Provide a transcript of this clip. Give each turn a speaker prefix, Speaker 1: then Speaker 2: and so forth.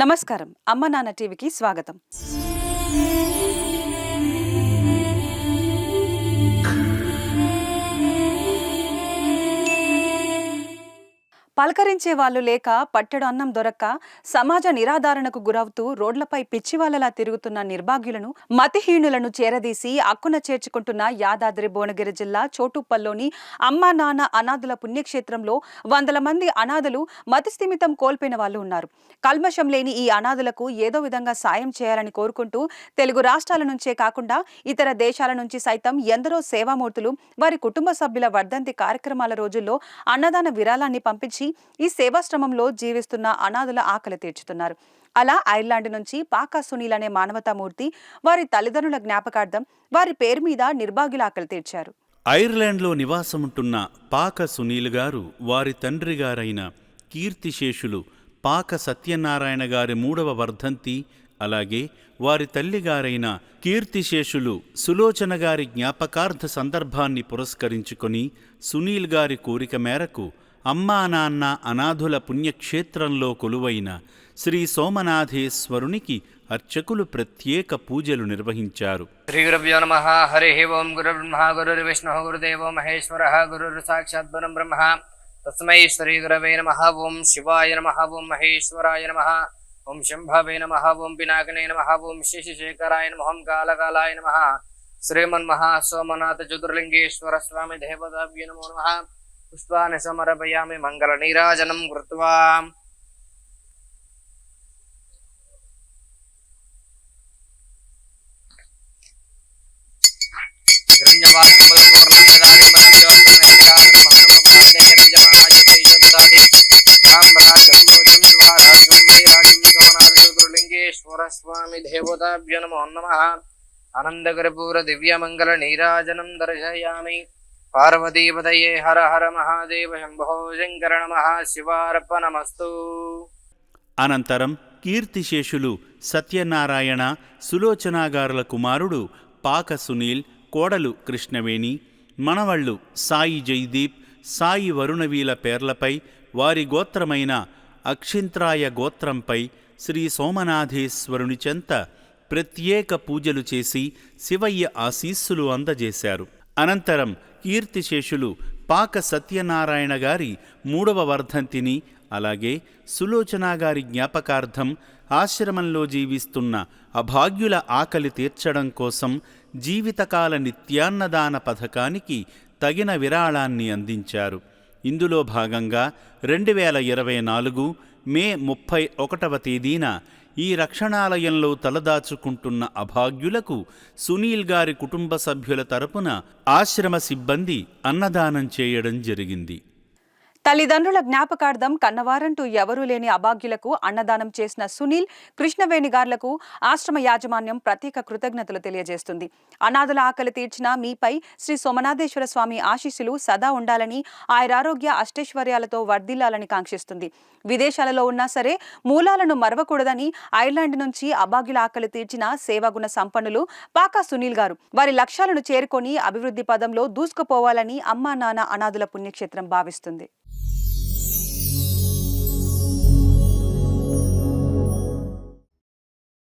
Speaker 1: నమస్కారం. అమ్మ నాన్న టీవీకి స్వాగతం. పలకరించే వాళ్ళు లేక, పట్టెడు అన్నం దొరక్క, సమాజ నిరాధారణకు గురవుతూ రోడ్లపై పిచ్చివాళ్లలా తిరుగుతున్న నిర్భాగ్యులను, మతిహీనులను చేరదీసి అక్కున చేర్చుకుంటున్న యాదాద్రి భువనగిరి జిల్లా చోటుప్పల్లోని అమ్మా నాన్న అనాథుల పుణ్యక్షేత్రంలో వందల మంది అనాథులు మతిస్థిమితం కోల్పోయిన వాళ్ళు ఉన్నారు. కల్మషం లేని ఈ అనాథులకు ఏదో విధంగా సాయం చేయాలని కోరుకుంటూ తెలుగు రాష్ట్రాల నుంచే కాకుండా ఇతర దేశాల నుంచి సైతం ఎందరో సేవామూర్తులు వారి కుటుంబ సభ్యుల వర్ధంతి కార్యక్రమాల రోజుల్లో అన్నదాన విరాళాన్ని పంపించి ఈ సేవాశ్రమంలో జీవిస్తున్న అనాథుల ఆకలి తీర్చుతున్నారు. అలా ఐర్లాండ్ నుంచి పాక సునీల్ అనే మానవతామూర్తి వారి తల్లిదండ్రుల జ్ఞాపకార్థం వారి పేరు మీద నిర్భాగ్యుల ఆకలి తీర్చారు.
Speaker 2: ఐర్లాండ్లో నివాసముంటున్న పాక సునీల్ గారు వారి తండ్రి గారైన కీర్తిశేషులు పాక సత్యనారాయణ గారి 3వ వర్ధంతి, అలాగే వారి తల్లిగారైన కీర్తిశేషులు సులోచన గారి జ్ఞాపకార్థ సందర్భాన్ని పురస్కరించుకొని సునీల్ గారి కోరిక మేరకు అమ్మా నాన్న అనాథుల పుణ్యక్షేత్రంలో కొలువైన శ్రీ సోమనాథేశ్వరునికి అర్చకులు ప్రత్యేక పూజలు నిర్వహించారు.
Speaker 3: శ్రీ గురుభ్యో నమః. హరి ఓం. గురుర్బ్రహ్మ గురుర్విష్ణుః గురుదేవో మహేశ్వరః గురుర్ సాక్షాత్ పరం బ్రహ్మ తస్మై శ్రీ గురవే నమః. ఓం శివాయ నమః. ఓం మహేశ్వరాయ నమః. ఓం శంభవే నమః. ఓం పినాకినే నమః. ఓం శేషశేఖరాయ నమః. ఓం కాలకాలాయ నమః. శ్రీమన్మహా సోమనాథ చతుర్లింగేశ్వర స్వామి దేవతాభ్యో నమో నమః. పుష్పాన్ని సమర్పయామి మంగళ నీరాజనం కృత్వా. లింగేశ్వర స్వామి దేవతాభ్యో నమో నమః. ఆనందకర్పూర దివ్యమంగళ నీరాజనం దర్శయామి. పార్వతీపతయే హర హర మహాదేవ శంభో శంకర నమః. శివార్పణమస్తు.
Speaker 2: అనంతరం కీర్తిశేషులు సత్యనారాయణ, సులోచనాగారుల కుమారుడు పాక సునీల్, కోడలు కృష్ణవేణి, మనవళ్ళు సాయి జైదీప్, సాయి వరుణవీల పేర్లపై వారి గోత్రమైన అక్షింత్రాయ గోత్రంపై శ్రీ సోమనాథేశ్వరుని చెంత ప్రత్యేక పూజలు చేసి శివయ్య ఆశీస్సులు అందజేశారు. అనంతరం కీర్తిశేషులు పాక సత్యనారాయణ గారి 3వ వర్ధంతిని, అలాగే సులోచనా గారి జ్ఞాపకార్థం ఆశ్రమంలో జీవిస్తున్న అభాగ్యుల ఆకలి తీర్చడం కోసం జీవితకాల నిత్యాన్నదాన పథకానికి తగిన విరాళాన్ని అందించారు. ఇందులో భాగంగా 2024 మే 31వ తేదీన ఈ రక్షణాలయంలో తలదాచుకుంటున్న అభాగ్యులకు సునీల్ గారి కుటుంబ సభ్యుల తరపున ఆశ్రమ సిబ్బంది అన్నదానం చేయడం జరిగింది.
Speaker 1: తల్లిదండ్రుల జ్ఞాపకార్థం కన్నవారంటూ ఎవరూ లేని అభాగ్యులకు అన్నదానం చేసిన సునీల్, కృష్ణవేణి గార్లకు ఆశ్రమ యాజమాన్యం ప్రత్యేక కృతజ్ఞతలు తెలియజేస్తుంది. అనాథుల ఆకలి తీర్చిన మీపై శ్రీ సోమనాథేశ్వర స్వామి ఆశీస్సులు సదా ఉండాలని, ఆయురారోగ్య అష్టైశ్వర్యాలతో వర్ధిల్లాలని కాంక్షిస్తుంది. విదేశాలలో ఉన్నా సరే మూలాలను మరవకూడదని ఐర్లాండ్ నుంచి అభాగ్యుల ఆకలి తీర్చిన సేవాగుణ సంపన్నులు పాక సునీల్ గారు వారి లక్ష్యాలను చేరుకొని అభివృద్ధి పదంలో దూసుకుపోవాలని అమ్మా నాన్న అనాథుల పుణ్యక్షేత్రం భావిస్తుంది.